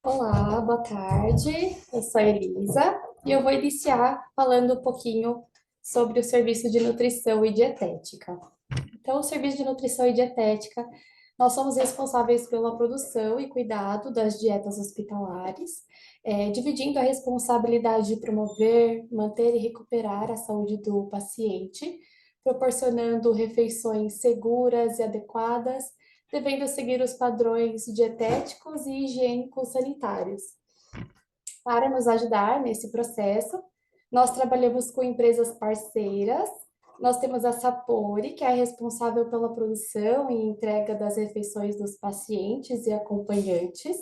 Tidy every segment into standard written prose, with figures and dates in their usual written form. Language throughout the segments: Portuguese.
Olá, boa tarde. Eu sou a Elisa e eu vou iniciar falando um pouquinho sobre o serviço de nutrição e dietética. Então, o serviço de nutrição e dietética, nós somos responsáveis pela produção e cuidado das dietas hospitalares, dividindo a responsabilidade de promover, manter e recuperar a saúde do paciente, proporcionando refeições seguras e adequadas, devendo seguir os padrões dietéticos e higiênicos sanitários. Para nos ajudar nesse processo, nós trabalhamos com empresas parceiras. Nós temos a Sapori, que é responsável pela produção e entrega das refeições dos pacientes e acompanhantes.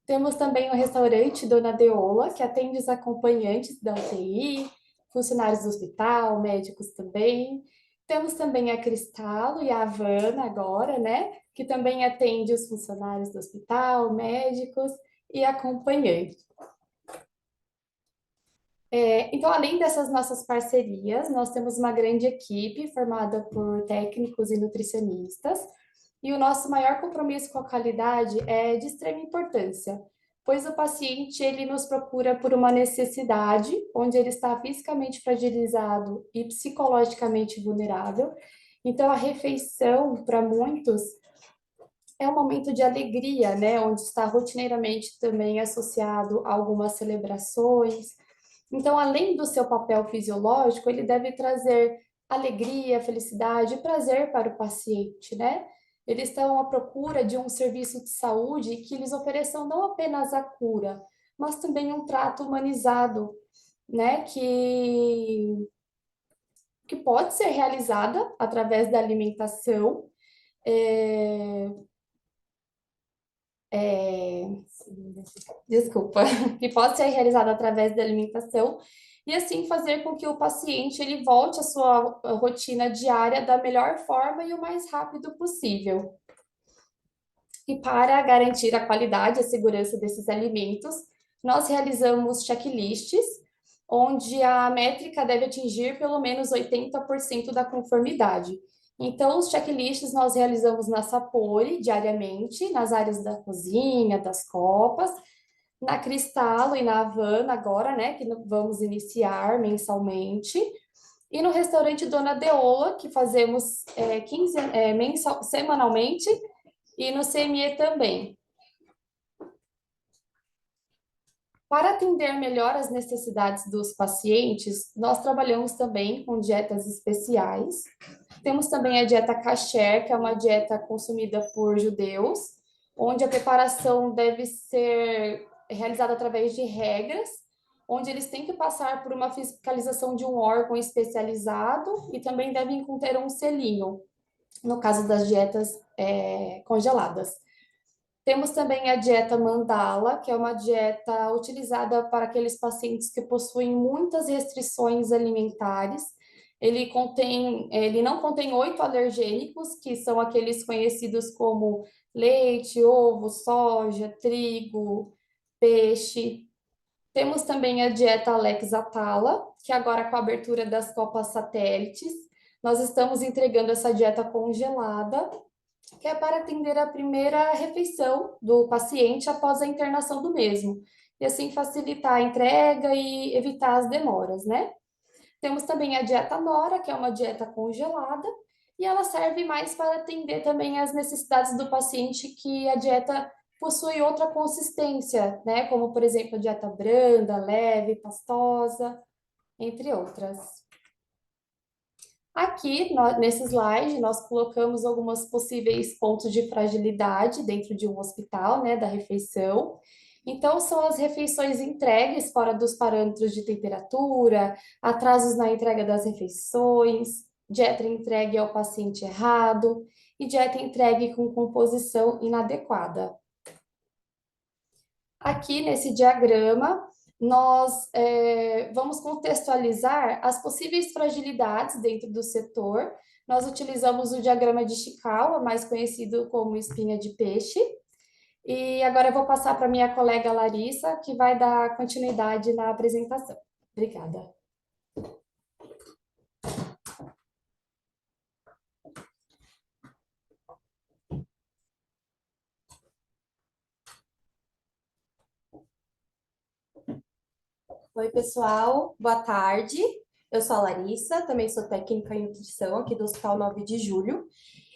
Temos também o restaurante Dona Deola, que atende os acompanhantes da UTI, funcionários do hospital, médicos também. Temos também a Cristalo e a Havana agora, né? Que também atende os funcionários do hospital, médicos e acompanhantes. Então, além dessas nossas parcerias, nós temos uma grande equipe formada por técnicos e nutricionistas, e o nosso maior compromisso com a qualidade é de extrema importância, pois o paciente ele nos procura por uma necessidade, onde ele está fisicamente fragilizado e psicologicamente vulnerável. Então, a refeição, para muitos, é um momento de alegria, né? Onde está rotineiramente também associado a algumas celebrações. Então, além do seu papel fisiológico, ele deve trazer alegria, felicidade e prazer para o paciente, né? Eles estão à procura de um serviço de saúde que lhes ofereçam não apenas a cura, mas também um trato humanizado, né? Que pode ser realizada através da alimentação, é, é, desculpa, que pode ser realizada através da alimentação e assim fazer com que o paciente ele volte à sua rotina diária da melhor forma e o mais rápido possível. E para garantir a qualidade e a segurança desses alimentos, nós realizamos checklists, onde a métrica deve atingir pelo menos 80% da conformidade. Então, os checklists nós realizamos na Sapori diariamente, nas áreas da cozinha, das copas, na Cristalo e na Havana agora, né, que vamos iniciar mensalmente, e no restaurante Dona Deola, que fazemos 15, semanalmente, e no CME também. Para atender melhor as necessidades dos pacientes, nós trabalhamos também com dietas especiais. Temos também a dieta kasher, que é uma dieta consumida por judeus, onde a preparação deve ser realizada através de regras, onde eles têm que passar por uma fiscalização de um órgão especializado e também devem conter um selinho, no caso das dietas congeladas. Temos também a dieta Mandala, que é uma dieta utilizada para aqueles pacientes que possuem muitas restrições alimentares. Ele não contém 8 alergênicos, que são aqueles conhecidos como leite, ovo, soja, trigo, peixe. Temos também a dieta Alex Atala, que agora com a abertura das copas satélites, nós estamos entregando essa dieta congelada que é para atender a primeira refeição do paciente após a internação do mesmo, e assim facilitar a entrega e evitar as demoras, né? Temos também a dieta Nora, que é uma dieta congelada, e ela serve mais para atender também as necessidades do paciente que a dieta possui outra consistência, né? Como, por exemplo, a dieta branda, leve, pastosa, entre outras. Aqui, nesse slide, nós colocamos algumas possíveis pontos de fragilidade dentro de um hospital, né, da refeição. Então, são as refeições entregues fora dos parâmetros de temperatura, atrasos na entrega das refeições, dieta entregue ao paciente errado e dieta entregue com composição inadequada. Aqui nesse diagrama, nós vamos contextualizar as possíveis fragilidades dentro do setor. Nós utilizamos o diagrama de Chikawa, mais conhecido como espinha de peixe. E agora eu vou passar para minha colega Larissa, que vai dar continuidade na apresentação. Obrigada. Oi, pessoal, boa tarde. Eu sou a Larissa, também sou técnica em nutrição aqui do Hospital 9 de Julho.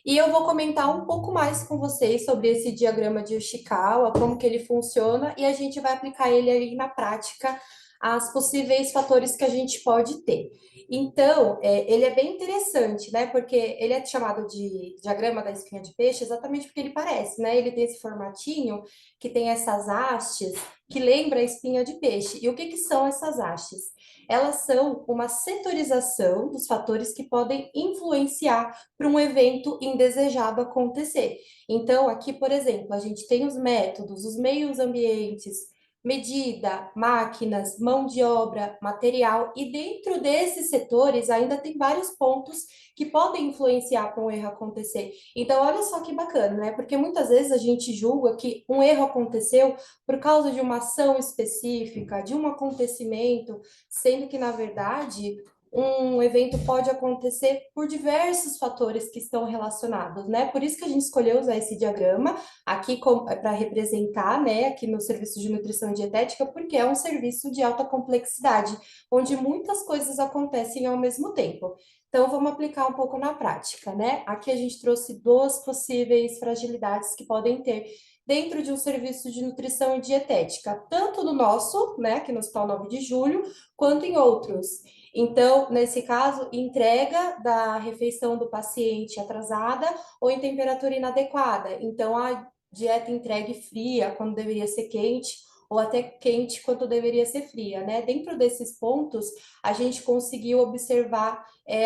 E eu vou comentar um pouco mais com vocês sobre esse diagrama de Ishikawa, como que ele funciona, e a gente vai aplicar ele aí na prática as possíveis fatores que a gente pode ter. Então, ele é bem interessante, né? Porque ele é chamado de diagrama da espinha de peixe exatamente porque ele parece, né? Ele tem esse formatinho que tem essas hastes que lembra a espinha de peixe. E o que que são essas hastes? Elas são uma setorização dos fatores que podem influenciar para um evento indesejado acontecer. Então, aqui, por exemplo, a gente tem os métodos, os meios ambientes, medida, máquinas, mão de obra, material, e dentro desses setores ainda tem vários pontos que podem influenciar para um erro acontecer. Então, olha só que bacana, né? Porque muitas vezes a gente julga que um erro aconteceu por causa de uma ação específica, de um acontecimento, sendo que, na verdade, um evento pode acontecer por diversos fatores que estão relacionados, né? Por isso que a gente escolheu usar esse diagrama aqui para representar, né, aqui no serviço de nutrição e dietética, porque é um serviço de alta complexidade, onde muitas coisas acontecem ao mesmo tempo. Então, vamos aplicar um pouco na prática, né? Aqui a gente trouxe duas possíveis fragilidades que podem ter dentro de um serviço de nutrição e dietética, tanto no nosso, né, aqui no Hospital 9 de Julho, quanto em outros. Então, nesse caso, entrega da refeição do paciente atrasada ou em temperatura inadequada. Então, a dieta entregue fria quando deveria ser quente, ou até quente quando deveria ser fria, né? Dentro desses pontos, a gente conseguiu observar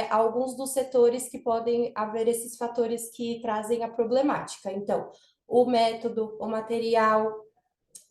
alguns dos setores que podem haver esses fatores que trazem a problemática. Então, o método, o material,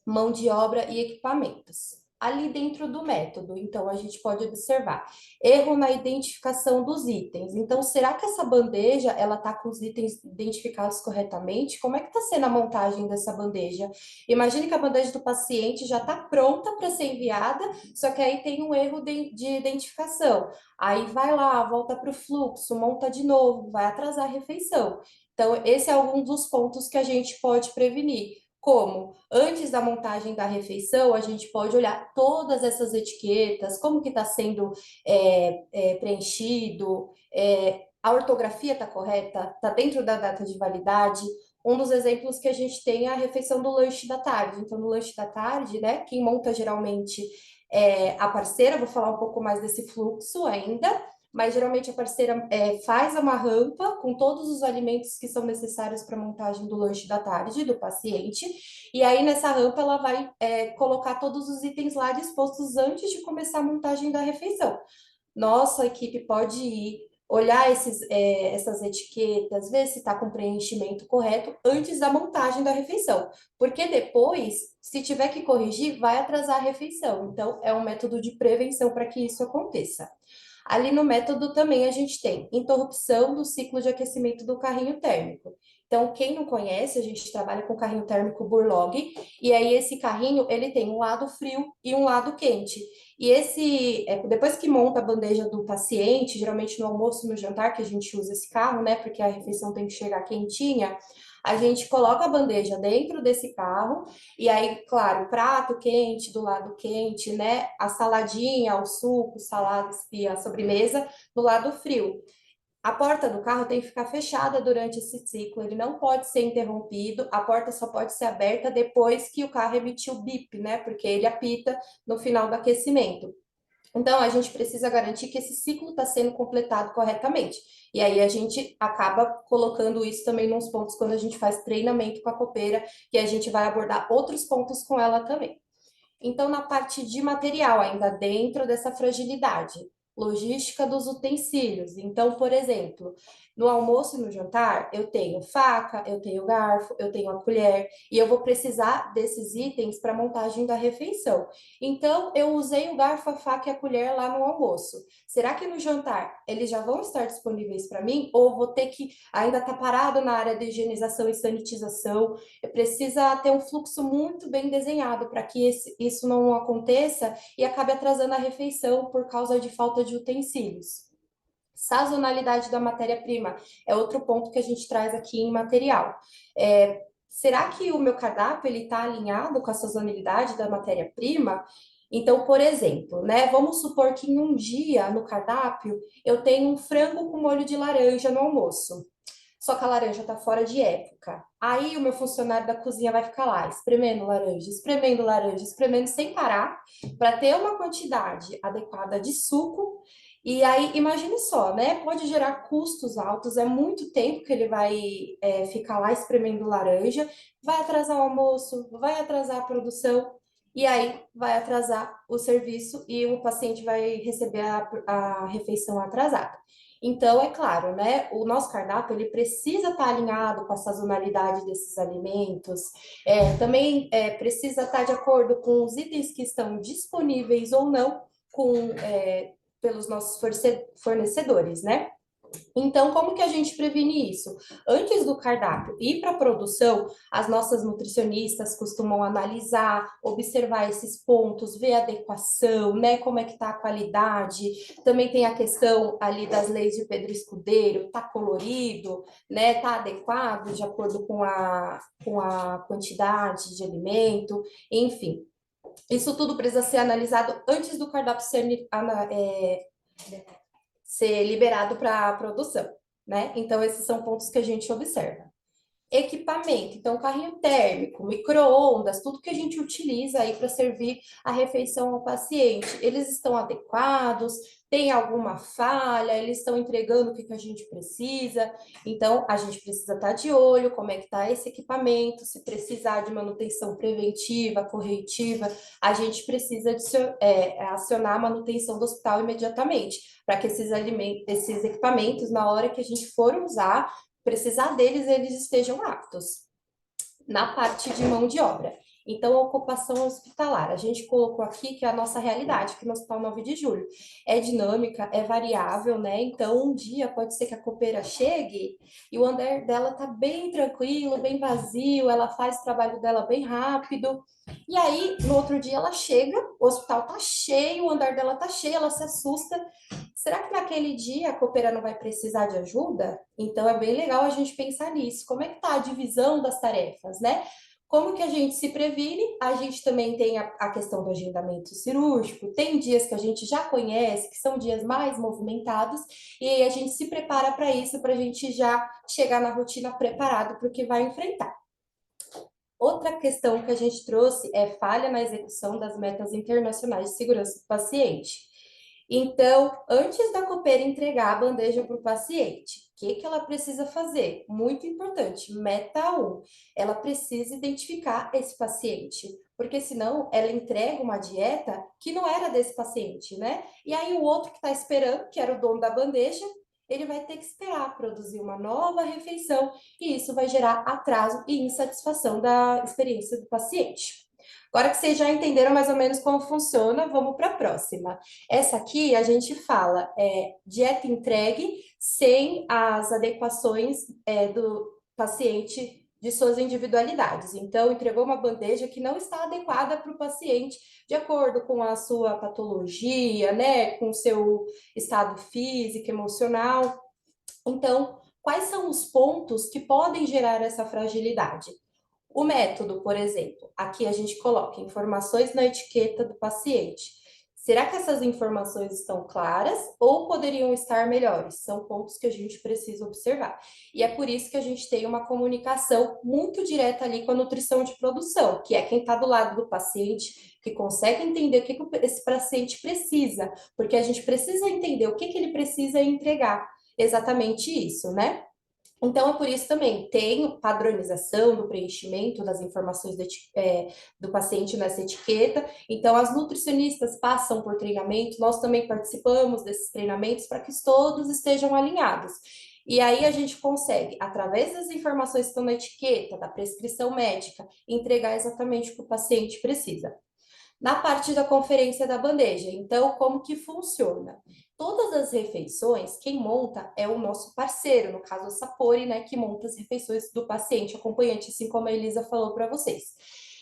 mão de obra e equipamentos. Ali dentro do método, então, a gente pode observar erro na identificação dos itens. Então, será que essa bandeja, ela está com os itens identificados corretamente? Como é que está sendo a montagem dessa bandeja? Imagine que a bandeja do paciente já está pronta para ser enviada, só que aí tem um erro de identificação. Aí vai lá, volta para o fluxo, monta de novo, vai atrasar a refeição. Então, esse é algum dos pontos que a gente pode prevenir. Como? Antes da montagem da refeição, a gente pode olhar todas essas etiquetas, como que está sendo preenchido, a ortografia está correta, está dentro da data de validade. Um dos exemplos que a gente tem é a refeição do lanche da tarde. Então, no lanche da tarde, né, quem monta geralmente é a parceira, vou falar um pouco mais desse fluxo ainda, mas geralmente a parceira faz uma rampa com todos os alimentos que são necessários para a montagem do lanche da tarde do paciente, e aí nessa rampa ela vai colocar todos os itens lá dispostos antes de começar a montagem da refeição. Nossa equipe pode ir, olhar essas etiquetas, ver se está com preenchimento correto antes da montagem da refeição, porque depois, se tiver que corrigir, vai atrasar a refeição. Então, é um método de prevenção para que isso aconteça. Ali no método também a gente tem interrupção do ciclo de aquecimento do carrinho térmico. Então, quem não conhece, a gente trabalha com carrinho térmico Burlog, e aí esse carrinho, ele tem um lado frio e um lado quente. E depois que monta a bandeja do paciente, geralmente no almoço e no jantar, que a gente usa esse carro, né, porque a refeição tem que chegar quentinha, a gente coloca a bandeja dentro desse carro, e aí, claro, o prato quente do lado quente, né? A saladinha, o suco, salada, espia, a sobremesa do lado frio. A porta do carro tem que ficar fechada durante esse ciclo, ele não pode ser interrompido, a porta só pode ser aberta depois que o carro emitir o bip, né? Porque ele apita no final do aquecimento. Então, a gente precisa garantir que esse ciclo está sendo completado corretamente. E aí a gente acaba colocando isso também nos pontos quando a gente faz treinamento com a copeira, que a gente vai abordar outros pontos com ela também. Então, na parte de material, ainda dentro dessa fragilidade, logística dos utensílios. Então, por exemplo, no almoço e no jantar, eu tenho faca, eu tenho garfo, eu tenho a colher, e eu vou precisar desses itens para a montagem da refeição. Então, eu usei o garfo, a faca e a colher lá no almoço. Será que no jantar eles já vão estar disponíveis para mim? Ou vou ter que ainda estar parado na área de higienização e sanitização? Precisa ter um fluxo muito bem desenhado para que isso não aconteça e acabe atrasando a refeição por causa de falta de utensílios. Sazonalidade da matéria-prima é outro ponto que a gente traz aqui em material. Será que o meu cardápio ele está alinhado com a sazonalidade da matéria-prima? Então, por exemplo, né, vamos supor que em um dia no cardápio eu tenho um frango com molho de laranja no almoço. Só que a laranja está fora de época. Aí o meu funcionário da cozinha vai ficar lá, espremendo laranja, espremendo sem parar, para ter uma quantidade adequada de suco. E aí, imagine só, né? Pode gerar custos altos, é muito tempo que ele vai ficar lá espremendo laranja, vai atrasar o almoço, vai atrasar a produção, e aí vai atrasar o serviço e o paciente vai receber a refeição atrasada. Então, é claro, né? O nosso cardápio ele precisa estar alinhado com a sazonalidade desses alimentos, também precisa estar de acordo com os itens que estão disponíveis ou não pelos nossos fornecedores, né? Então, como que a gente previne isso? Antes do cardápio ir para a produção, as nossas nutricionistas costumam analisar, observar esses pontos, ver a adequação, né? Como é que está a qualidade. Também tem a questão ali das leis de Pedro Escudeiro, tá colorido, né? Tá adequado de acordo com a quantidade de alimento, enfim. Isso tudo precisa ser analisado antes do cardápio ser liberado para a produção, né? Então, esses são pontos que a gente observa. Equipamento, então carrinho térmico, micro-ondas, tudo que a gente utiliza aí para servir a refeição ao paciente, eles estão adequados? Tem alguma falha? Eles estão entregando o que a gente precisa? Então, a gente precisa estar de olho como é que está esse equipamento, se precisar de manutenção preventiva, corretiva, a gente precisa acionar a manutenção do hospital imediatamente, para que esses equipamentos, na hora que a gente for usar, precisar deles, eles estejam aptos. Na parte de mão de obra. Então, a ocupação hospitalar, a gente colocou aqui que é a nossa realidade, aqui no Hospital 9 de Julho. É dinâmica, é variável, né? Então, um dia pode ser que a copeira chegue e o andar dela tá bem tranquilo, bem vazio, ela faz o trabalho dela bem rápido. E aí, no outro dia ela chega, o hospital tá cheio, o andar dela tá cheio, ela se assusta. Será que naquele dia a copeira não vai precisar de ajuda? Então é bem legal a gente pensar nisso. Como é que está a divisão das tarefas, né? Como que a gente se previne? A gente também tem a questão do agendamento cirúrgico. Tem dias que a gente já conhece, que são dias mais movimentados, e aí a gente se prepara para isso, para a gente já chegar na rotina preparado para o que vai enfrentar. Outra questão que a gente trouxe é falha na execução das metas internacionais de segurança do paciente. Então, antes da copeira entregar a bandeja para o paciente, o que ela precisa fazer? Muito importante, meta 1, ela precisa identificar esse paciente, porque senão ela entrega uma dieta que não era desse paciente, né? E aí o outro que está esperando, que era o dono da bandeja, ele vai ter que esperar produzir uma nova refeição e isso vai gerar atraso e insatisfação da experiência do paciente. Agora que vocês já entenderam mais ou menos como funciona, vamos para a próxima. Essa aqui a gente fala dieta entregue sem as adequações do paciente de suas individualidades. Então, entregou uma bandeja que não está adequada para o paciente, de acordo com a sua patologia, né, com o seu estado físico, emocional. Então, quais são os pontos que podem gerar essa fragilidade? O método, por exemplo, aqui a gente coloca informações na etiqueta do paciente. Será que essas informações estão claras ou poderiam estar melhores? São pontos que a gente precisa observar. E é por isso que a gente tem uma comunicação muito direta ali com a nutrição de produção, que é quem está do lado do paciente, que consegue entender o que esse paciente precisa, porque a gente precisa entender o que ele precisa entregar. Exatamente isso, né? Então, é por isso também tem padronização do preenchimento das informações do paciente nessa etiqueta. Então, as nutricionistas passam por treinamento, nós também participamos desses treinamentos para que todos estejam alinhados. E aí a gente consegue, através das informações que estão na etiqueta, da prescrição médica, entregar exatamente o que o paciente precisa. Na parte da conferência da bandeja, então, como que funciona? Todas as refeições, quem monta é o nosso parceiro, no caso a Sapori, né, que monta as refeições do paciente acompanhante, assim como a Elisa falou para vocês.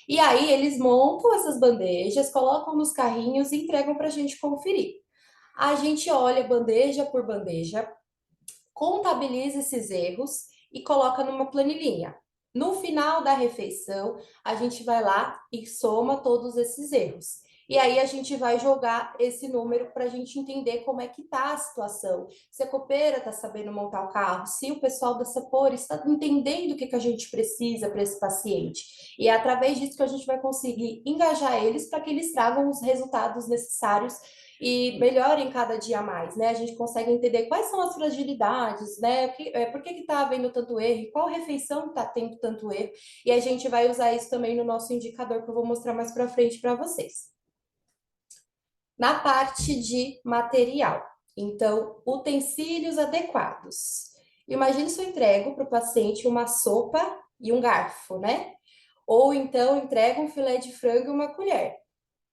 E aí eles montam essas bandejas, colocam nos carrinhos e entregam para a gente conferir. A gente olha bandeja por bandeja, contabiliza esses erros e coloca numa planilhinha. No final da refeição, a gente vai lá e soma todos esses erros. E aí a gente vai jogar esse número para a gente entender como é que está a situação. Se a copeira está sabendo montar o carro, se o pessoal da Sapor está entendendo o que a gente precisa para esse paciente. E é através disso que a gente vai conseguir engajar eles para que eles tragam os resultados necessários e melhorem cada dia mais, né? A gente consegue entender quais são as fragilidades, né? Por que está havendo tanto erro, e qual refeição está tendo tanto erro, e a gente vai usar isso também no nosso indicador que eu vou mostrar mais para frente para vocês. Na parte de material, então, utensílios adequados. Imagine se eu entrego para o paciente uma sopa e um garfo, né? Ou então entrego um filé de frango e uma colher.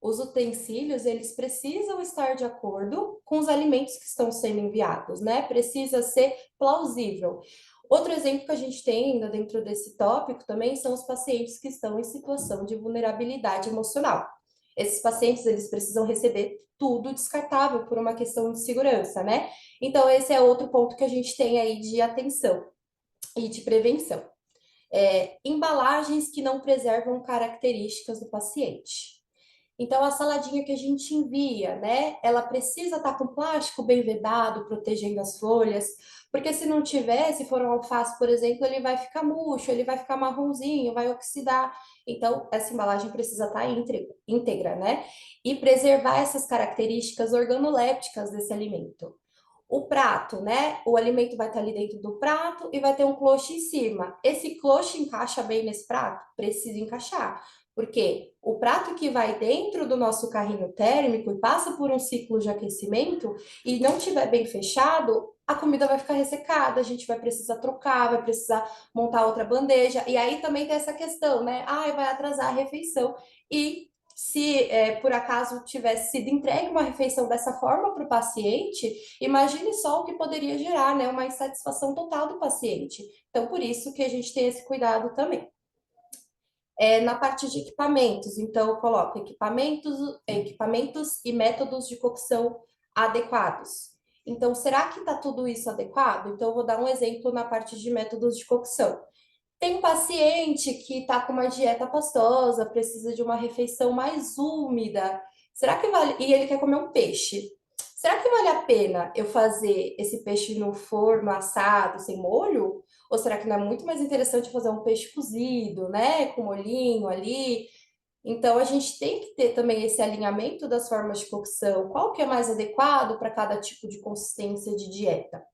Os utensílios, eles precisam estar de acordo com os alimentos que estão sendo enviados, né? Precisa ser plausível. Outro exemplo que a gente tem ainda dentro desse tópico também são os pacientes que estão em situação de vulnerabilidade emocional. Esses pacientes, eles precisam receber tudo descartável por uma questão de segurança, né? Então, esse é outro ponto que a gente tem aí de atenção e de prevenção. Embalagens que não preservam características do paciente. Então, a saladinha que a gente envia, né? Ela precisa estar com plástico bem vedado, protegendo as folhas, porque se não tiver, se for um alface, por exemplo, ele vai ficar murcho, ele vai ficar marronzinho, vai oxidar. Então, essa embalagem precisa estar íntegra, né? E preservar essas características organolépticas desse alimento. O prato, né? O alimento vai estar ali dentro do prato e vai ter um cloche em cima. Esse cloche encaixa bem nesse prato? Precisa encaixar. Porque o prato que vai dentro do nosso carrinho térmico e passa por um ciclo de aquecimento e não tiver bem fechado, a comida vai ficar ressecada, a gente vai precisar trocar, vai precisar montar outra bandeja. E aí também tem essa questão, né? Ah, vai atrasar a refeição. E se por acaso tivesse sido entregue uma refeição dessa forma para o paciente, imagine só o que poderia gerar, né? Uma insatisfação total do paciente. Então, por isso que a gente tem esse cuidado também. Na parte de equipamentos, então eu coloco equipamentos e métodos de cocção adequados. Então, será que está tudo isso adequado? Então, eu vou dar um exemplo na parte de métodos de cocção. Tem um paciente que está com uma dieta pastosa, precisa de uma refeição mais úmida. Será que vale? E ele quer comer um peixe. Será que vale a pena eu fazer esse peixe no forno assado, sem molho? Ou será que não é muito mais interessante fazer um peixe cozido, né? Com molhinho ali? Então, a gente tem que ter também esse alinhamento das formas de cocção. Qual que é mais adequado para cada tipo de consistência de dieta?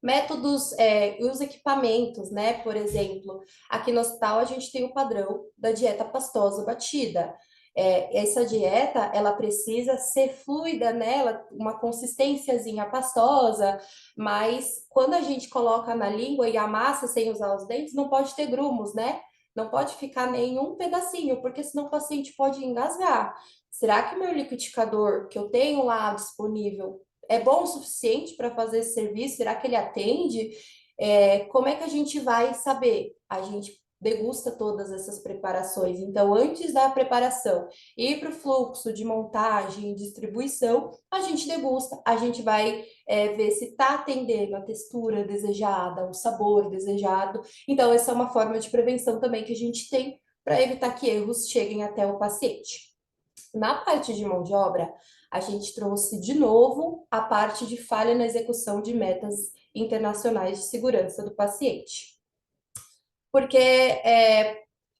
Métodos e os equipamentos, né? Por exemplo, aqui no hospital a gente tem o padrão da dieta pastosa batida. Essa dieta, ela precisa ser fluida, né? Uma consistênciazinha pastosa, mas quando a gente coloca na língua e amassa sem usar os dentes, não pode ter grumos, né? Não pode ficar nenhum pedacinho, porque senão o paciente pode engasgar. Será que o meu liquidificador que eu tenho lá disponível é bom o suficiente para fazer esse serviço? Será que ele atende? Como é que a gente vai saber? A gente degusta todas essas preparações. Então, antes da preparação ir para o fluxo de montagem e distribuição, a gente degusta, a gente vai ver se está atendendo a textura desejada, o sabor desejado. Então, essa é uma forma de prevenção também que a gente tem para evitar que erros cheguem até o paciente. Na parte de mão de obra, a gente trouxe de novo a parte de falha na execução de metas internacionais de segurança do paciente. Porque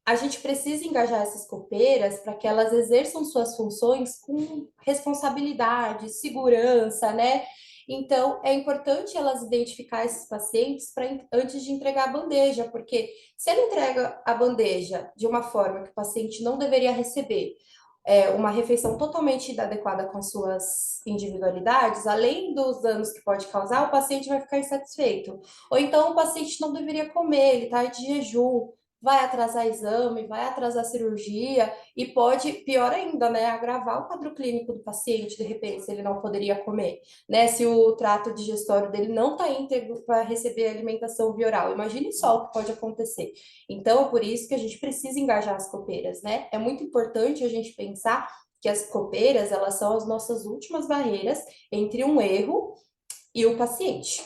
a gente precisa engajar essas copeiras para que elas exerçam suas funções com responsabilidade, segurança, né? Então, é importante elas identificar esses pacientes antes de entregar a bandeja, porque se ela entrega a bandeja de uma forma que o paciente não deveria receber, uma refeição totalmente inadequada com as suas individualidades, além dos danos que pode causar, o paciente vai ficar insatisfeito. Ou então o paciente não deveria comer, ele está de jejum, vai atrasar exame, vai atrasar cirurgia e pode, pior ainda, né, agravar o quadro clínico do paciente, de repente, se ele não poderia comer, né, se o trato digestório dele não está íntegro para receber alimentação via oral. Imagine só o que pode acontecer. Então, é por isso que a gente precisa engajar as copeiras, né? É muito importante a gente pensar que as copeiras, elas são as nossas últimas barreiras entre um erro e o paciente.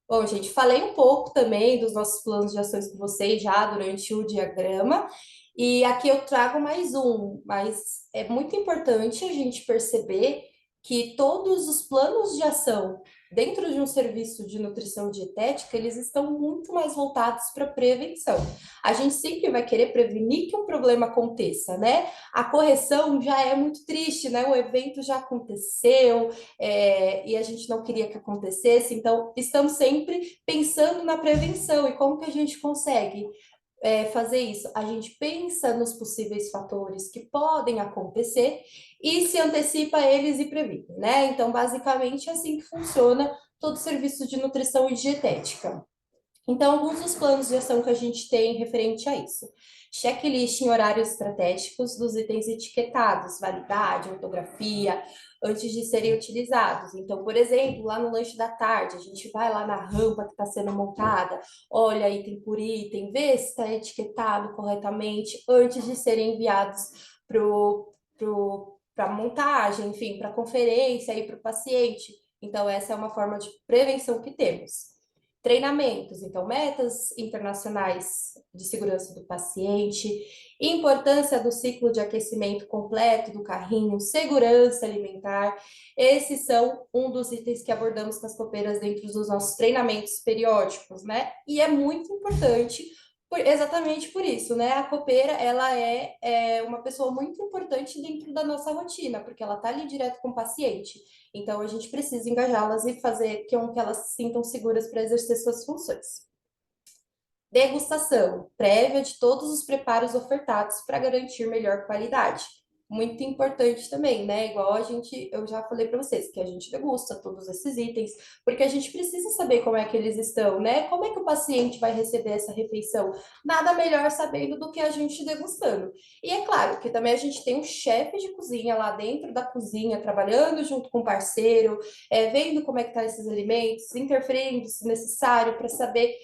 Bom, gente, falei um pouco também dos nossos planos de ações com vocês já durante o diagrama. E aqui eu trago mais um, mas é muito importante a gente perceber que todos os planos de ação dentro de um serviço de nutrição dietética, eles estão muito mais voltados para prevenção. A gente sempre vai querer prevenir que um problema aconteça, né? A correção já é muito triste, né? O evento já aconteceu, e a gente não queria que acontecesse, então estamos sempre pensando na prevenção e como que a gente consegue fazer isso? A gente pensa nos possíveis fatores que podem acontecer e se antecipa a eles e previne, né? Então, basicamente, é assim que funciona todo o serviço de nutrição e dietética. Então, alguns dos planos de ação que a gente tem referente a isso. Checklist em horários estratégicos dos itens etiquetados, validade, ortografia, antes de serem utilizados. Então, por exemplo, lá no lanche da tarde, a gente vai lá na rampa que está sendo montada, olha item por item, vê se está etiquetado corretamente antes de serem enviados para montagem, enfim, para conferência e para o paciente. Então, essa é uma forma de prevenção que temos. Treinamentos, então, metas internacionais de segurança do paciente, importância do ciclo de aquecimento completo do carrinho, segurança alimentar. Esses são um dos itens que abordamos com as copeiras dentro dos nossos treinamentos periódicos, né? E é muito importante exatamente por isso, né? A copeira, ela é uma pessoa muito importante dentro da nossa rotina, porque ela está ali direto com o paciente. Então, a gente precisa engajá-las e fazer com que elas se sintam seguras para exercer suas funções. Degustação prévia de todos os preparos ofertados para garantir melhor qualidade. Muito importante também, né? Igual eu já falei para vocês, que a gente degusta todos esses itens, porque a gente precisa saber como é que eles estão, né? Como é que o paciente vai receber essa refeição? Nada melhor sabendo do que a gente degustando. E é claro que também a gente tem um chefe de cozinha lá dentro da cozinha, trabalhando junto com o parceiro, vendo como é que tá esses alimentos, interferindo se necessário para saber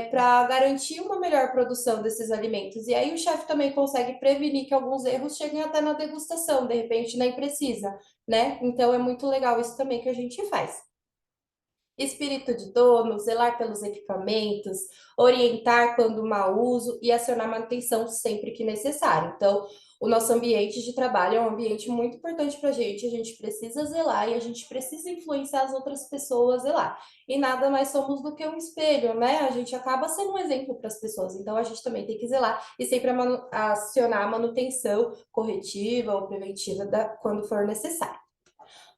para garantir uma melhor produção desses alimentos. E aí o chefe também consegue prevenir que alguns erros cheguem até na degustação, de repente nem precisa, né? Então é muito legal isso também que a gente faz. Espírito de dono, zelar pelos equipamentos, orientar quando mau uso e acionar manutenção sempre que necessário. Então, o nosso ambiente de trabalho é um ambiente muito importante para a gente precisa zelar e a gente precisa influenciar as outras pessoas a zelar. E nada mais somos do que um espelho, né? A gente acaba sendo um exemplo para as pessoas, então a gente também tem que zelar e sempre acionar a manutenção corretiva ou preventiva quando for necessário.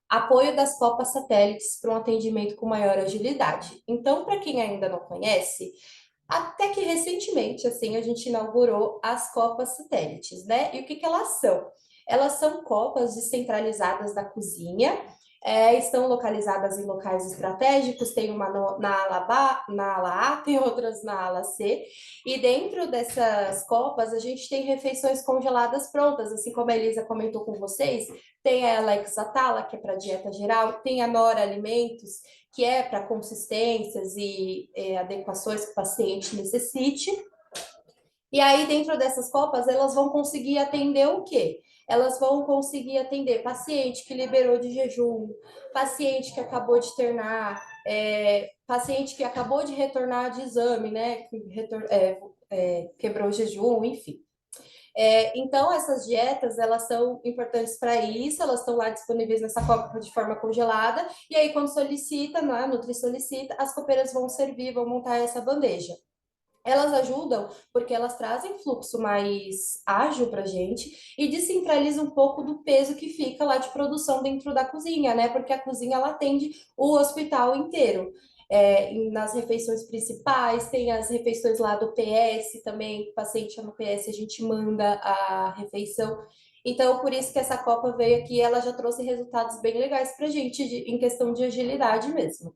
Apoio das copas satélites para um atendimento com maior agilidade. Então, para quem ainda não conhece, até que recentemente, assim, a gente inaugurou as copas satélites, né? E o que que elas são? Elas são copas descentralizadas da cozinha, estão localizadas em locais estratégicos, tem uma na ala A, tem outras na ala C, e dentro dessas copas a gente tem refeições congeladas prontas, assim como a Elisa comentou com vocês, tem a Alex Atala, que é para dieta geral, tem a Nora Alimentos, que é para consistências e adequações que o paciente necessite. E aí, dentro dessas copas, elas vão conseguir atender o quê? Elas vão conseguir atender paciente que liberou de jejum, paciente que acabou de ternar, paciente que acabou de retornar de exame, né? Quebrou o jejum, enfim. Então, essas dietas, elas são importantes para isso, elas estão lá disponíveis nessa copa de forma congelada, e aí, quando solicita, né, a Nutri solicita, as copeiras vão servir, vão montar essa bandeja. Elas ajudam porque elas trazem fluxo mais ágil para a gente e descentraliza um pouco do peso que fica lá de produção dentro da cozinha, né? Porque a cozinha ela atende o hospital inteiro. Nas refeições principais, tem as refeições lá do PS também, o paciente no PS, a gente manda a refeição. Então, por isso que essa Copa veio aqui, ela já trouxe resultados bem legais para a gente em questão de agilidade mesmo.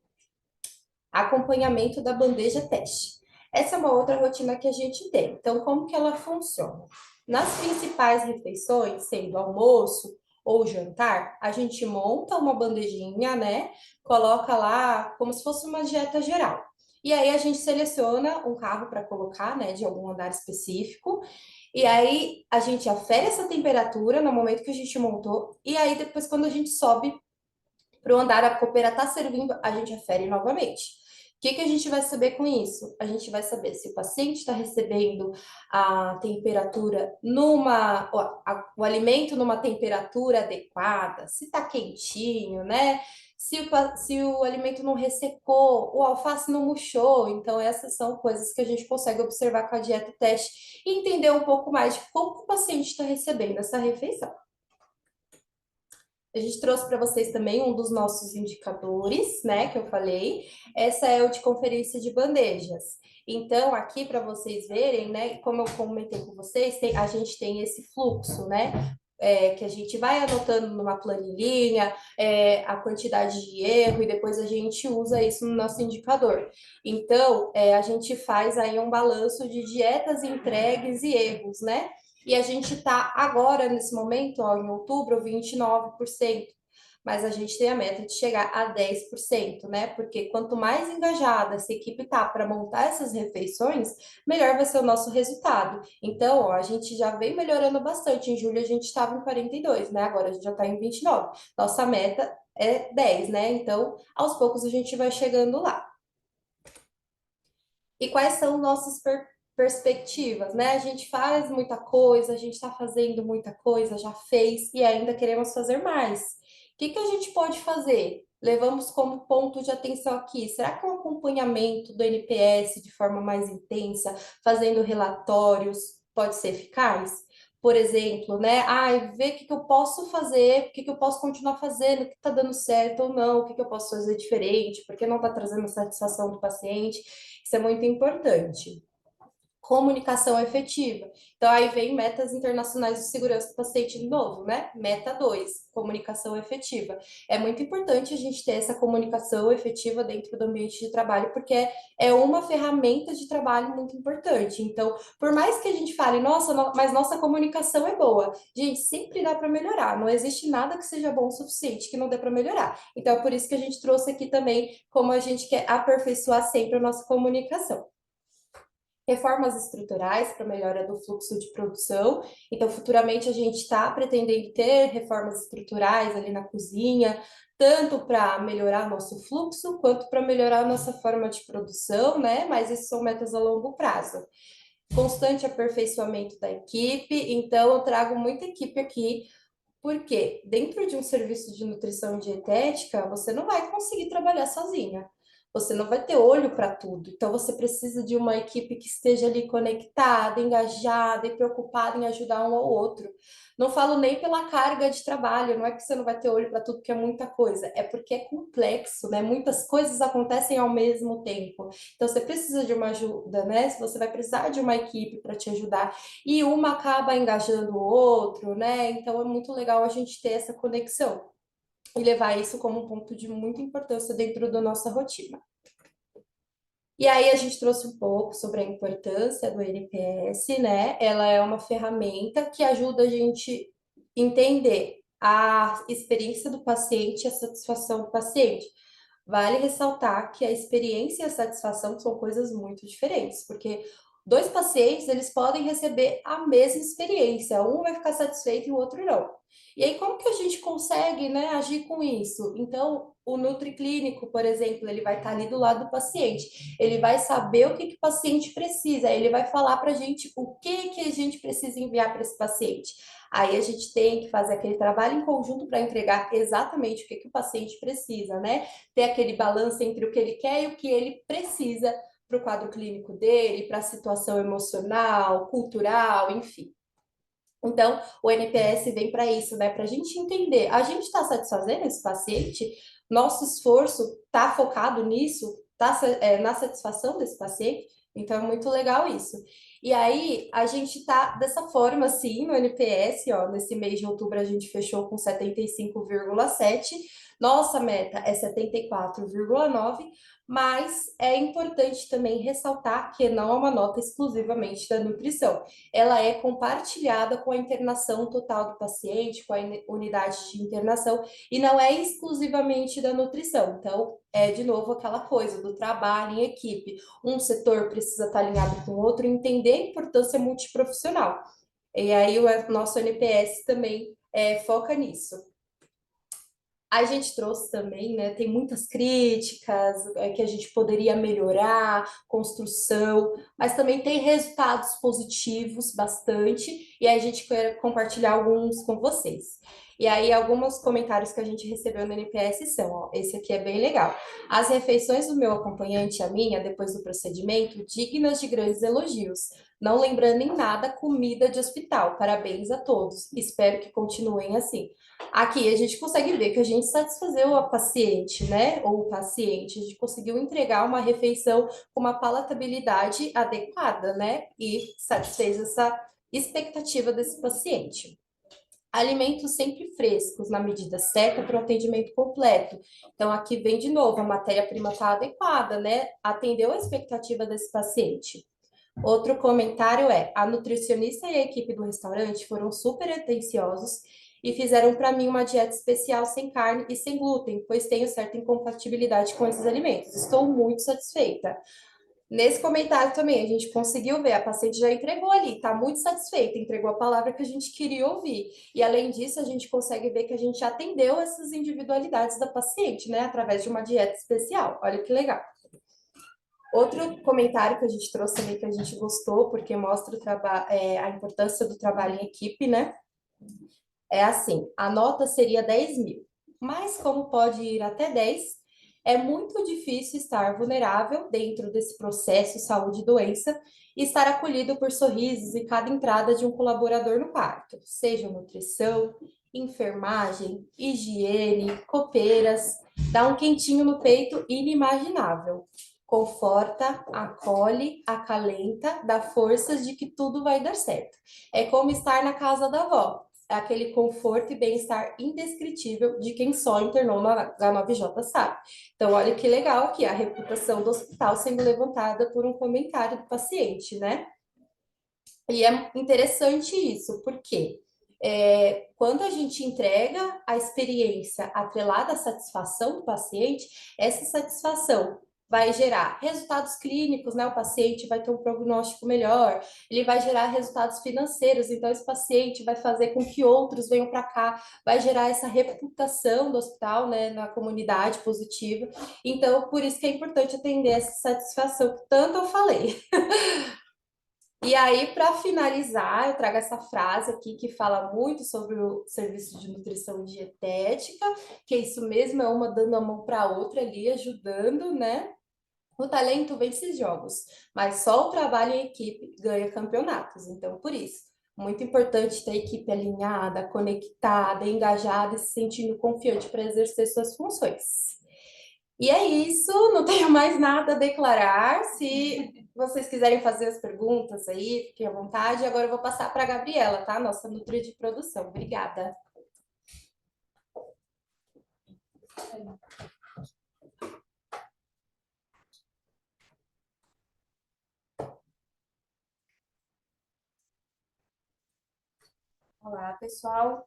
Acompanhamento da bandeja teste. Essa é uma outra rotina que a gente tem. Então, como que ela funciona? Nas principais refeições, sendo almoço ou jantar, a gente monta uma bandejinha, né? Coloca lá como se fosse uma dieta geral. E aí a gente seleciona um carro para colocar, né, de algum andar específico. E aí a gente afere essa temperatura no momento que a gente montou. E aí depois, quando a gente sobe para o andar, a copeira está servindo, a gente afere novamente. que a gente vai saber com isso? A gente vai saber se o paciente está recebendo a temperatura o alimento numa temperatura adequada, se está quentinho, né? Se o alimento não ressecou, o alface não murchou. Então, essas são coisas que a gente consegue observar com a dieta teste e entender um pouco mais de como o paciente está recebendo essa refeição. A gente trouxe para vocês também um dos nossos indicadores, né, que eu falei. Essa é o de conferência de bandejas. Então, aqui para vocês verem, né, como eu comentei com vocês, a gente tem esse fluxo, né, que a gente vai anotando numa planilhinha, a quantidade de erro e depois a gente usa isso no nosso indicador. Então, a gente faz aí um balanço de dietas entregues e erros, né? E a gente está agora, nesse momento, ó, em outubro, 29%. Mas a gente tem a meta de chegar a 10%, né? Porque quanto mais engajada essa equipe tá para montar essas refeições, melhor vai ser o nosso resultado. Então, ó, a gente já vem melhorando bastante. Em julho a gente estava em 42, né? Agora a gente já está em 29. Nossa meta é 10, né? Então, aos poucos a gente vai chegando lá. E quais são nossas perspectivas, né? A gente faz muita coisa, a gente está fazendo muita coisa, já fez e ainda queremos fazer mais. O que a gente pode fazer? Levamos como ponto de atenção aqui. Será que o acompanhamento do NPS de forma mais intensa, fazendo relatórios, pode ser eficaz? Por exemplo, né? Ver o que eu posso fazer, o que eu posso continuar fazendo, o que está dando certo ou não, o que eu posso fazer diferente, porque não está trazendo satisfação do paciente. Isso é muito importante. Comunicação efetiva. Então, aí vem metas internacionais de segurança do paciente de novo, né? Meta 2, comunicação efetiva. É muito importante a gente ter essa comunicação efetiva dentro do ambiente de trabalho, porque é uma ferramenta de trabalho muito importante. Então, por mais que a gente fale, nossa, mas nossa comunicação é boa, gente, sempre dá para melhorar. Não existe nada que seja bom o suficiente que não dê para melhorar. Então, é por isso que a gente trouxe aqui também como a gente quer aperfeiçoar sempre a nossa comunicação. Reformas estruturais para melhora do fluxo de produção. Então, futuramente a gente está pretendendo ter reformas estruturais ali na cozinha, tanto para melhorar nosso fluxo, quanto para melhorar a nossa forma de produção, né? Mas isso são metas a longo prazo. Constante aperfeiçoamento da equipe, então eu trago muita equipe aqui, porque dentro de um serviço de nutrição e dietética, você não vai conseguir trabalhar sozinha. Você não vai ter olho para tudo. Então, você precisa de uma equipe que esteja ali conectada, engajada e preocupada em ajudar um ao outro. Não falo nem pela carga de trabalho, não é que você não vai ter olho para tudo, que é muita coisa, é porque é complexo, né? Muitas coisas acontecem ao mesmo tempo. Então, você precisa de uma ajuda, né? Você vai precisar de uma equipe para te ajudar e uma acaba engajando o outro, né? Então, é muito legal a gente ter essa conexão e levar isso como um ponto de muita importância dentro da nossa rotina. E aí a gente trouxe um pouco sobre a importância do NPS, né? Ela é uma ferramenta que ajuda a gente entender a experiência do paciente e a satisfação do paciente. Vale ressaltar que a experiência e a satisfação são coisas muito diferentes, porque dois pacientes, eles podem receber a mesma experiência, um vai ficar satisfeito e o outro não. E aí, como que a gente consegue, né, agir com isso? Então, o nutriclínico, por exemplo, ele vai estar ali do lado do paciente, ele vai saber o que o paciente precisa, ele vai falar para a gente o que a gente precisa enviar para esse paciente. Aí a gente tem que fazer aquele trabalho em conjunto para entregar exatamente o que o paciente precisa, né? Ter aquele balanço entre o que ele quer e o que ele precisa para o quadro clínico dele, para a situação emocional, cultural, enfim. Então, o NPS vem para isso, né? Para a gente entender, a gente está satisfazendo esse paciente, nosso esforço está focado nisso, tá, na satisfação desse paciente, então é muito legal isso. E aí, a gente está dessa forma, assim, no NPS, ó, nesse mês de outubro a gente fechou com 75,7, nossa meta é 74,9, mas é importante também ressaltar que não é uma nota exclusivamente da nutrição, ela é compartilhada com a internação total do paciente, com a unidade de internação, e não é exclusivamente da nutrição. Então, é de novo aquela coisa do trabalho em equipe. Um setor precisa estar alinhado com o outro, entender a importância multiprofissional. E aí o nosso NPS também foca nisso. A gente trouxe também, né? Tem muitas críticas que a gente poderia melhorar, construção, mas também tem resultados positivos bastante, e aí a gente quer compartilhar alguns com vocês. E aí, alguns comentários que a gente recebeu no NPS são, ó, esse aqui é bem legal. As refeições do meu acompanhante e a minha, depois do procedimento, dignas de grandes elogios. Não lembrando em nada comida de hospital. Parabéns a todos. Espero que continuem assim. Aqui a gente consegue ver que a gente satisfazeu a paciente, né? Ou o paciente, a gente conseguiu entregar uma refeição com uma palatabilidade adequada, né? E satisfez essa expectativa desse paciente. Alimentos sempre frescos, na medida certa, para o atendimento completo. Então, aqui vem de novo, a matéria-prima está adequada, né? Atendeu a expectativa desse paciente. Outro comentário é: a nutricionista e a equipe do restaurante foram super atenciosos e fizeram para mim uma dieta especial sem carne e sem glúten, pois tenho certa incompatibilidade com esses alimentos. Estou muito satisfeita. Nesse comentário também, a gente conseguiu ver, a paciente já entregou ali, está muito satisfeita, entregou a palavra que a gente queria ouvir. E além disso, a gente consegue ver que a gente atendeu essas individualidades da paciente, né, através de uma dieta especial. Olha que legal. Outro comentário que a gente trouxe também que a gente gostou, porque mostra a importância do trabalho em equipe, né? É assim, a nota seria 10 mil, mas como pode ir até 10, é muito difícil estar vulnerável dentro desse processo saúde e doença e estar acolhido por sorrisos em cada entrada de um colaborador no quarto, seja nutrição, enfermagem, higiene, copeiras, dá um quentinho no peito inimaginável. Conforta, acolhe, acalenta, dá forças de que tudo vai dar certo. É como estar na casa da avó, é aquele conforto e bem-estar indescritível de quem só internou na H9J sabe. Então, olha que legal aqui a reputação do hospital sendo levantada por um comentário do paciente, né? E é interessante isso, porque quando a gente entrega a experiência atrelada à satisfação do paciente, essa satisfação vai gerar resultados clínicos, né? O paciente vai ter um prognóstico melhor, ele vai gerar resultados financeiros, então esse paciente vai fazer com que outros venham para cá, vai gerar essa reputação do hospital, né, na comunidade positiva. Então, por isso que é importante atender essa satisfação que tanto eu falei. E aí, para finalizar, eu trago essa frase aqui que fala muito sobre o serviço de nutrição e dietética, que é isso mesmo, é uma dando a mão para a outra ali, ajudando, né? O talento vence jogos, mas só o trabalho em equipe ganha campeonatos. Então, por isso, muito importante ter a equipe alinhada, conectada, engajada e se sentindo confiante para exercer suas funções. E é isso, não tenho mais nada a declarar. Se vocês quiserem fazer as perguntas aí, fiquem à vontade. Agora eu vou passar para a Gabriela, tá? Nossa nutri de produção. Obrigada. Olá, pessoal.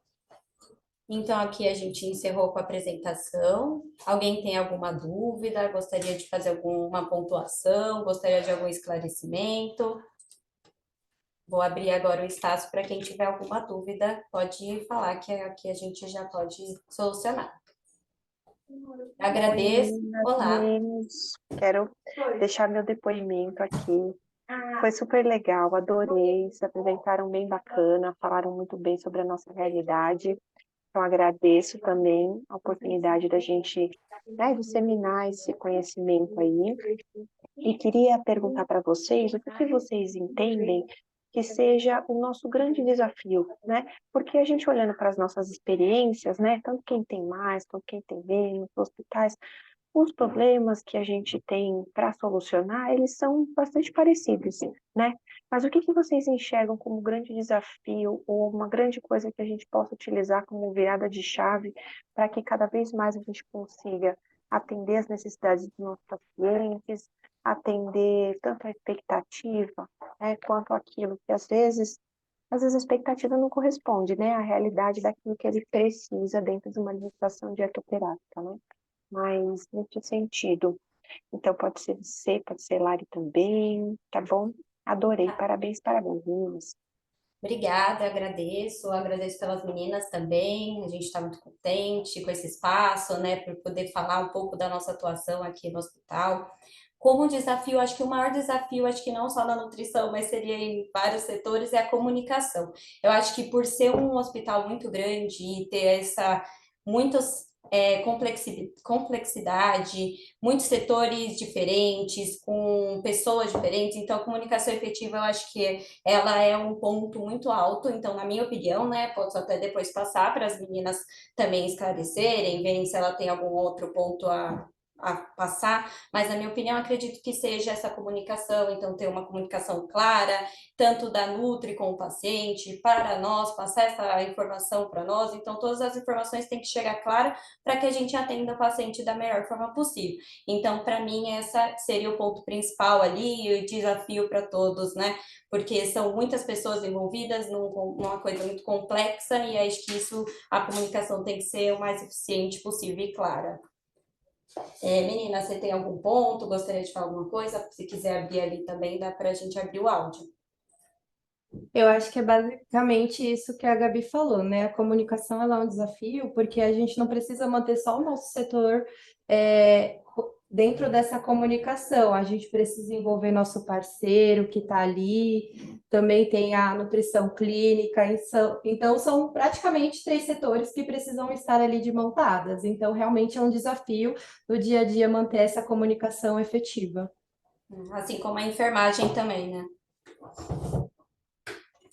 Então, aqui a gente encerrou com a apresentação. Alguém tem alguma dúvida? Gostaria de fazer alguma pontuação? Gostaria de algum esclarecimento? Vou abrir agora o espaço para quem tiver alguma dúvida, pode falar que aqui a gente já pode solucionar. Agradeço. Oi, meninas, Olá. meninos. Quero deixar meu depoimento aqui. Foi super legal, adorei, se apresentaram bem bacana, falaram muito bem sobre a nossa realidade. Então, agradeço também a oportunidade da gente, né, disseminar esse conhecimento aí. E queria perguntar para vocês o que vocês entendem que seja o nosso grande desafio, né? Porque a gente olhando para as nossas experiências, né, tanto quem tem mais, quanto quem tem menos, hospitais, os problemas que a gente tem para solucionar, eles são bastante parecidos, né? Mas o que vocês enxergam como grande desafio ou uma grande coisa que a gente possa utilizar como virada de chave para que cada vez mais a gente consiga atender as necessidades dos nossos pacientes, atender tanto a expectativa, né, quanto aquilo que às vezes a expectativa não corresponde, né, à realidade daquilo que ele precisa dentro de uma limitação dietoterápica, né? Mas nesse sentido. Então, pode ser você, pode ser Lari também, tá bom? Adorei, parabéns, parabéns, meninas. Obrigada, agradeço pelas meninas também. A gente está muito contente com esse espaço, né, por poder falar um pouco da nossa atuação aqui no hospital. Como desafio, acho que o maior desafio, acho que não só na nutrição, mas seria em vários setores, é a comunicação. Eu acho que por ser um hospital muito grande e ter essa muitas complexidade, muitos setores diferentes, com pessoas diferentes, então a comunicação efetiva, eu acho que ela é um ponto muito alto. Então, na minha opinião, né, posso até depois passar para as meninas também esclarecerem, verem se ela tem algum outro ponto a passar, mas na minha opinião, acredito que seja essa comunicação, então ter uma comunicação clara, tanto da Nutri com o paciente, para nós, passar essa informação para nós, então todas as informações têm que chegar clara para que a gente atenda o paciente da melhor forma possível. Então, para mim, essa seria o ponto principal ali, e o desafio para todos, né? Porque são muitas pessoas envolvidas numa coisa muito complexa, e acho que isso, a comunicação tem que ser o mais eficiente possível e clara. Menina, você tem algum ponto? Gostaria de falar alguma coisa? Se quiser abrir ali também, dá para a gente abrir o áudio. Eu acho que é basicamente isso que a Gabi falou, né? A comunicação ela é um desafio, porque a gente não precisa manter só o nosso setor dentro dessa comunicação. A gente precisa envolver nosso parceiro que está ali, também tem a nutrição clínica, então são praticamente 3 setores que precisam estar ali de mão dadas. Então, realmente é um desafio no dia a dia manter essa comunicação efetiva. Assim como a enfermagem também, né?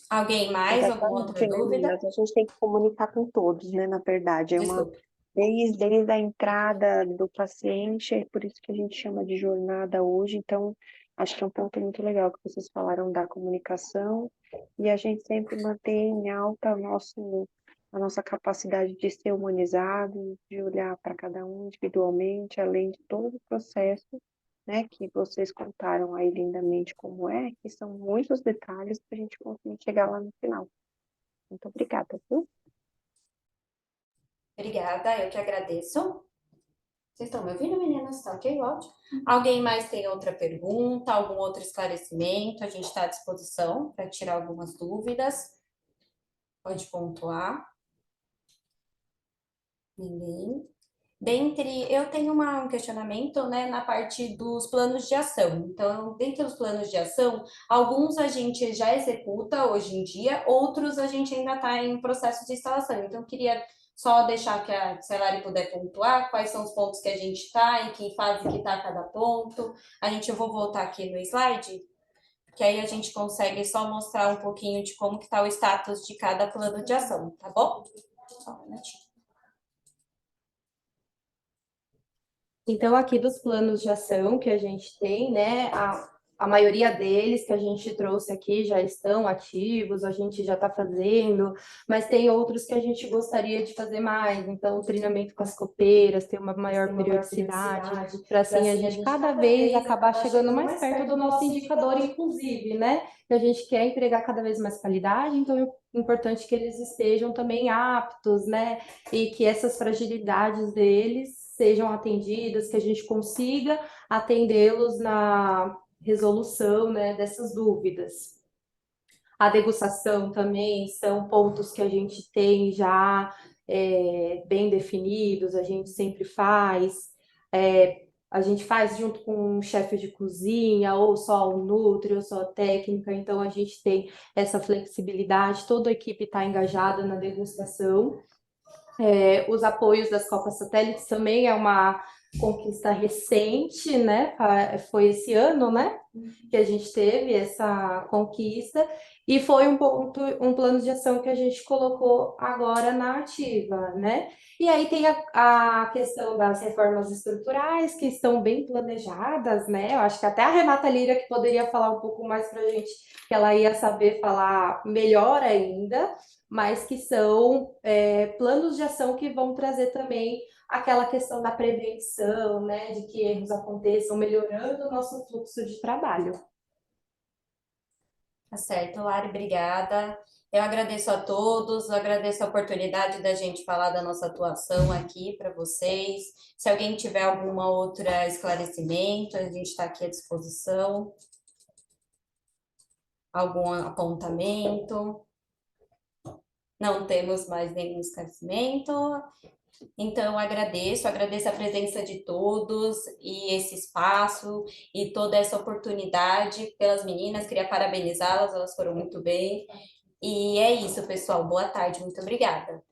Alguém mais? Alguma outra Exatamente, né, dúvida? meninas? A gente tem que comunicar com todos, né? Na verdade, Desculpe. desde a entrada do paciente, é por isso que a gente chama de jornada hoje. Então, acho que é um ponto muito legal que vocês falaram da comunicação e a gente sempre mantém em alta a nossa capacidade de ser humanizado, de olhar para cada um individualmente, além de todo o processo, né, que vocês contaram aí lindamente como é, que são muitos detalhes para a gente conseguir chegar lá no final. Muito obrigada, viu? Obrigada, eu que agradeço. Vocês estão me ouvindo, meninas? Tá ok o áudio? Alguém mais tem outra pergunta, algum outro esclarecimento? A gente está à disposição para tirar algumas dúvidas. Pode pontuar. Ninguém. Eu tenho um questionamento, né, na parte dos planos de ação. Então, dentro dos planos de ação, alguns a gente já executa hoje em dia, outros a gente ainda está em processo de instalação. Então, eu queria só deixar que a Celari puder pontuar quais são os pontos que a gente está, em que fase que está cada ponto. Eu vou voltar aqui no slide, que aí a gente consegue só mostrar um pouquinho de como que está o status de cada plano de ação, tá bom? Só um minutinho. Então, aqui dos planos de ação que a gente tem, né, a maioria deles que a gente trouxe aqui já estão ativos, a gente já está fazendo, mas tem outros que a gente gostaria de fazer mais. Então, o treinamento com as copeiras, ter uma maior periodicidade, para assim a gente cada vez acabar chegando mais perto do nosso indicador, inclusive, né? Que a gente quer entregar cada vez mais qualidade, então é importante que eles estejam também aptos, né? E que essas fragilidades deles sejam atendidas, que a gente consiga atendê-los na resolução, né, dessas dúvidas. A degustação também são pontos que a gente tem já bem definidos, a gente sempre faz. A gente faz junto com um chefe de cozinha, ou só o nutri, ou só a técnica, então a gente tem essa flexibilidade, toda a equipe está engajada na degustação. Os apoios das Copas Satélites também é uma conquista recente, né? Foi esse ano, né? Que a gente teve essa conquista e foi um plano de ação que a gente colocou agora na ativa, né? E aí tem a questão das reformas estruturais que estão bem planejadas, né? Eu acho que até a Renata Lira que poderia falar um pouco mais para a gente, que ela ia saber falar melhor ainda, mas que são planos de ação que vão trazer também aquela questão da prevenção, né, de que erros aconteçam, melhorando o nosso fluxo de trabalho. Tá certo, Lari, obrigada. Eu agradeço a todos, agradeço a oportunidade da gente falar da nossa atuação aqui para vocês. Se alguém tiver alguma outra esclarecimento, a gente está aqui à disposição. Algum apontamento. Não temos mais nenhum esclarecimento. Então, eu agradeço a presença de todos e esse espaço e toda essa oportunidade pelas meninas. Queria parabenizá-las, elas foram muito bem. E é isso, pessoal. Boa tarde, muito obrigada.